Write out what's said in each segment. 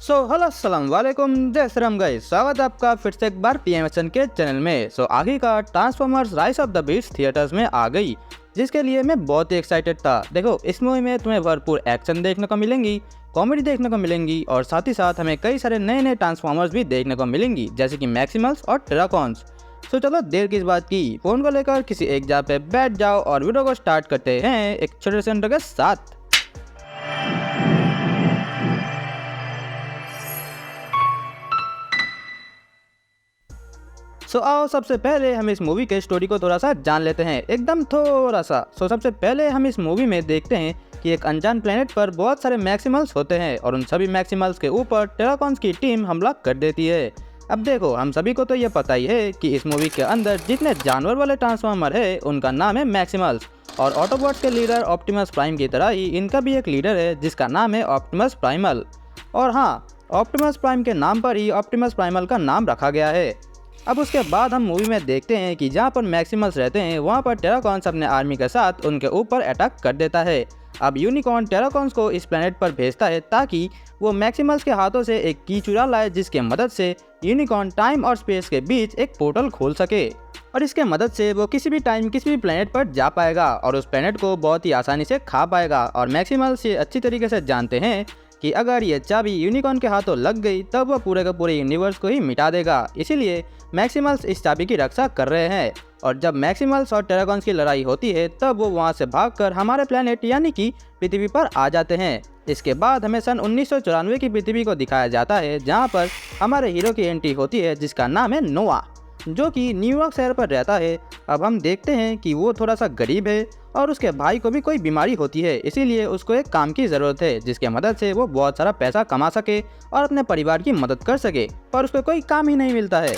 Hello अस्सलाम वालेकुम, जय श्री राम गाइस। स्वागत है आपका फिर से एक बार पीएमएसएन के चैनल में। आखिरकार transformers rise of the beast theatres में आ गई, जिसके लिए मैं बहुत ही एक्साइटेड था। देखो, इस मूवी में तुम्हें भरपूर एक्शन देखने को मिलेंगी, कॉमेडी देखने को मिलेंगी और साथ ही साथ हमें कई सारे नए नए ट्रांसफॉर्मर्स भी देखने को मिलेंगी, जैसे कि मैक्सिमल्स और टेराकॉन्स। चलो देर किस बात की, फोन को लेकर किसी एक जगह पे बैठ जाओ और वीडियो को स्टार्ट करते हैं एक छोटे से इंट्रो के साथ। आओ सबसे पहले हम इस मूवी के स्टोरी को थोड़ा सा जान लेते हैं, एकदम थोड़ा सा। सबसे पहले हम इस मूवी में देखते हैं कि एक अनजान प्लेनेट पर बहुत सारे मैक्सिमल्स होते हैं और उन सभी मैक्सिमल्स के ऊपर टेराकॉन्स की टीम हमला कर देती है। अब देखो, हम सभी को तो ये पता ही है कि इस मूवी के अंदर जितने जानवर वाले ट्रांसफॉर्मर है उनका नाम है मैक्सिमल्स, और ऑटोबॉट्स के लीडर ऑप्टिमस प्राइम की तरह ही इनका भी एक लीडर है जिसका नाम है ऑप्टिमस प्राइमल। और हाँ, ऑप्टिमस प्राइम के नाम पर ही ऑप्टिमस प्राइमल का नाम रखा गया है। अब उसके बाद हम मूवी में देखते हैं कि जहाँ पर मैक्सिमल्स रहते हैं वहाँ पर टेराकॉन्स अपने आर्मी के साथ उनके ऊपर अटैक कर देता है। अब यूनिकॉर्न टेराकॉन्स को इस प्लेनेट पर भेजता है ताकि वो मैक्सिमल्स के हाथों से एक की चुरा लाए, जिसके मदद से यूनिकॉर्न टाइम और स्पेस के बीच एक पोर्टल खोल सके और इसके मदद से वो किसी भी टाइम किसी भी प्लेनेट पर जा पाएगा और उस प्लेनेट को बहुत ही आसानी से खा पाएगा। और मैक्सिमल्स ये अच्छी तरीके से जानते हैं कि अगर ये चाबी यूनिकॉर्न के हाथों लग गई तब वह पूरे के पूरे यूनिवर्स को ही मिटा देगा, इसीलिए मैक्सिमल्स इस चाबी की रक्षा कर रहे हैं। और जब मैक्सिमल्स और टेराकॉन्स की लड़ाई होती है तब वो वहाँ से भागकर हमारे प्लेनेट यानी कि पृथ्वी पर आ जाते हैं। इसके बाद हमें सन 1994 की पृथ्वी को दिखाया जाता है, जहाँ पर हमारे हीरो की एंट्री होती है जिसका नाम है नोआ, जो कि न्यूयॉर्क शहर पर रहता है। अब हम देखते हैं कि वो थोड़ा सा गरीब है और उसके भाई को भी कोई बीमारी होती है, इसीलिए उसको एक काम की ज़रूरत है जिसके मदद से वो बहुत सारा पैसा कमा सके और अपने परिवार की मदद कर सके, पर उसको कोई काम ही नहीं मिलता है।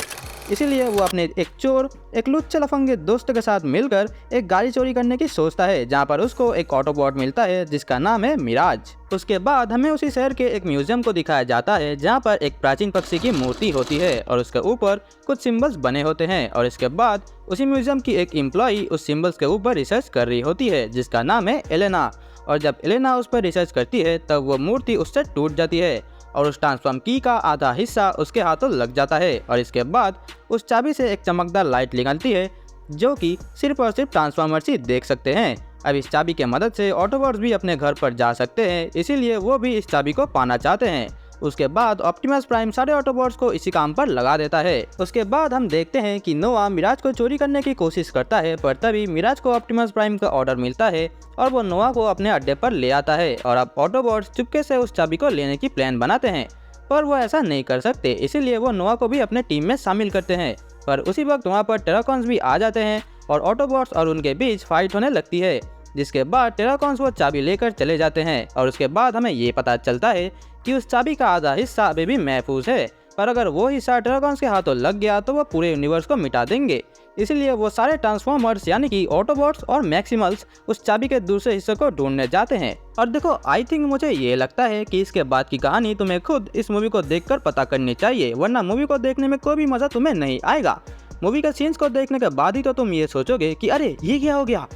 इसीलिए वो अपने एक लुच्चे लफंगे दोस्त के साथ मिलकर एक गाड़ी चोरी करने की सोचता है, जहाँ पर उसको एक ऑटोबॉट मिलता है जिसका नाम है मिराज। उसके बाद हमें उसी शहर के एक म्यूजियम को दिखाया जाता है, जहाँ पर एक प्राचीन पक्षी की मूर्ति होती है और उसके ऊपर कुछ सिंबल्स बने होते हैं। और इसके बाद उसी म्यूजियम की एक एम्प्लॉई उस सिंबल्स के ऊपर रिसर्च कर रही होती है जिसका नाम है एलेना। और जब एलेना उस पर रिसर्च करती है तब वो मूर्ति उससे टूट जाती है और उस ट्रांसफॉर्म की का आधा हिस्सा उसके हाथों लग जाता है। और इसके बाद उस चाबी से एक चमकदार लाइट निकलती है जो कि सिर्फ और सिर्फ ट्रांसफॉर्मर्स ही देख सकते हैं। अब इस चाबी के मदद से ऑटोबॉट्स भी अपने घर पर जा सकते हैं, इसीलिए वो भी इस चाबी को पाना चाहते हैं। उसके बाद ऑप्टिमस प्राइम सारे ऑटोबॉट्स को इसी काम पर लगा देता है। उसके बाद हम देखते हैं कि नोआ मिराज को चोरी करने की कोशिश करता है, पर तभी मिराज को ऑप्टिमस प्राइम का ऑर्डर मिलता है और वो नोआ को अपने अड्डे पर ले आता है। और अब ऑटोबॉट्स चुपके से उस चाबी को लेने की प्लान बनाते हैं, पर वो ऐसा नहीं कर सकते, इसीलिए वो नोआ को भी अपने टीम में शामिल करते हैं। पर उसी वक्त वहाँ पर टेराकॉन्स भी आ जाते हैं और ऑटोबॉट्स और उनके बीच फाइट होने लगती है, जिसके बाद टेराकॉन्स वो चाबी लेकर चले जाते हैं। और उसके बाद हमें ये पता चलता है कि उस चाबी का आधा हिस्सा अभी भी महफूज है, पर अगर वो हिस्सा टेराकॉन्स के हाथों लग गया तो वो पूरे यूनिवर्स को मिटा देंगे। इसलिए वो सारे ट्रांसफॉर्मर्स यानी कि ऑटोबॉट्स और मैक्सिमल्स उस चाबी के दूसरे हिस्से को ढूंढने जाते हैं। और देखो, आई थिंक मुझे ये लगता है कि इसके बाद की कहानी तुम्हें खुद इस मूवी को देखकर पता करनी चाहिए, वरना मूवी को देखने में कोई भी मजा तुम्हें नहीं आएगा। मूवी के सीन्स को देखने के बाद ही तो तुम ये सोचोगे कि अरे ये क्या हो गया,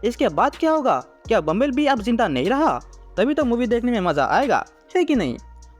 इसके बाद क्या होगा, क्या बम्बल भी अब जिंदा नहीं रहा, तभी तो मूवी देखने में मजा आएगा, है कि नहीं।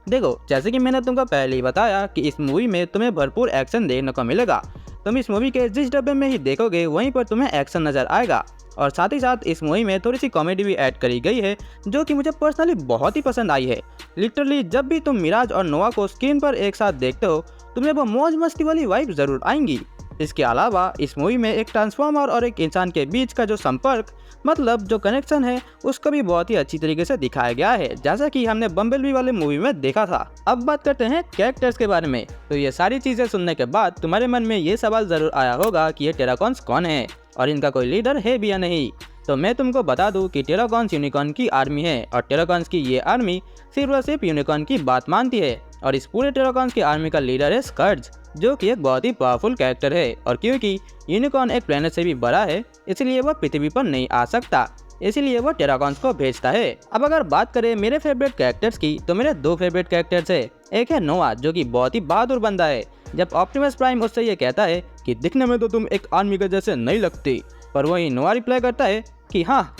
देखो, जैसे कि मैंने तुमको पहले ही बताया कि इस मूवी में तुम्हें भरपूर एक्शन देखने को मिलेगा। तुम इस मूवी के जिस डब्बे में ही देखोगे वहीं पर तुम्हें एक्शन नजर आएगा, और साथ ही साथ इस मूवी में थोड़ी सी कॉमेडी भी ऐड करी गई है जो कि मुझे पर्सनली बहुत ही पसंद आई है। लिटरली जब भी तुम मिराज और नोआ को स्क्रीन पर एक साथ देखते हो तुम्हें वो मौज मस्ती वाली वाइब जरूर आएंगी। इसके अलावा इस मूवी में एक ट्रांसफॉर्मर और एक इंसान के बीच का जो संपर्क मतलब जो कनेक्शन है उसको भी बहुत ही अच्छी तरीके से दिखाया गया है, जैसा कि हमने बम्बलबी वाले मूवी में देखा था। अब बात करते हैं कैरेक्टर्स के बारे में। तो ये सारी चीजें सुनने के बाद तुम्हारे मन में ये सवाल जरूर आया होगा कि ये टेराकॉन्स कौन है और इनका कोई लीडर है भी या नहीं। तो मैं तुमको बता दूं कि टेराकॉन्स यूनिकॉर्न की आर्मी है और टेराकॉन्स की ये आर्मी सिर्फ और सिर्फ यूनिकॉर्न की बात मानती है। और इस पूरे टेराकॉन्स की आर्मी का लीडर है स्कर्ज, जो कि एक बहुत ही पावरफुल कैरेक्टर है। और क्योंकि यूनिकॉर्न एक प्लेनेट से भी बड़ा है इसलिए वह पृथ्वी पर नहीं आ सकता, इसीलिए वो टेराकॉन्स को भेजता है। अब अगर बात करें मेरे फेवरेट कैरेक्टर्स की तो मेरे दो फेवरेट कैरेक्टर्स है। एक है नोआ, जो कि बहुत ही बहादुर बंदा है। जब ऑप्टिमस प्राइम उससे ये कहता है कि दिखने में तो तुम एक आर्मी के जैसे नहीं लगती, पर वही नोआ रिप्लाई करता है कि हाँ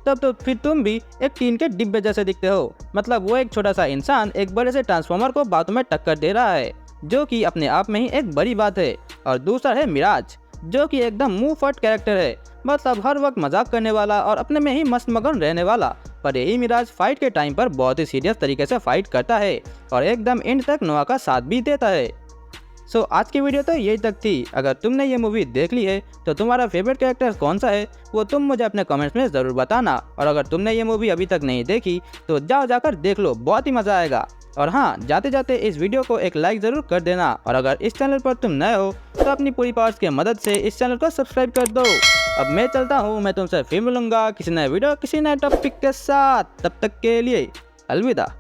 तब तो फिर तुम भी एक टीन के डिब्बे जैसे दिखते हो। मतलब वो एक छोटा सा इंसान एक बड़े से ट्रांसफॉर्मर को बातों में टक्कर दे रहा है, जो कि अपने आप में ही एक बड़ी बात है। और दूसरा है मिराज, जो कि एकदम मुंह फट कैरेक्टर है। मतलब हर वक्त मजाक करने वाला और अपने में ही मस्त मगन रहने वाला। पर यही मिराज फाइट के टाइम पर बहुत ही सीरियस तरीके से फाइट करता है और एकदम एंड तक नोआ का साथ भी देता है। सो आज की वीडियो तो यही तक थी। अगर तुमने ये मूवी देख ली है तो तुम्हारा फेवरेट कैरेक्टर कौन सा है वो तुम मुझे अपने कमेंट्स में ज़रूर बताना। और अगर तुमने ये मूवी अभी तक नहीं देखी तो जाकर देख लो, बहुत ही मज़ा आएगा। और हाँ, जाते जाते इस वीडियो को एक लाइक ज़रूर कर देना। और अगर इस चैनल पर तुम नए हो तो अपनी पूरी पावर्स की मदद से इस चैनल को सब्सक्राइब कर दो। अब मैं चलता हूँ, मैं तुमसे फिर मिलूंगा किसी नए वीडियो किसी नए टॉपिक के साथ। तब तक के लिए अलविदा।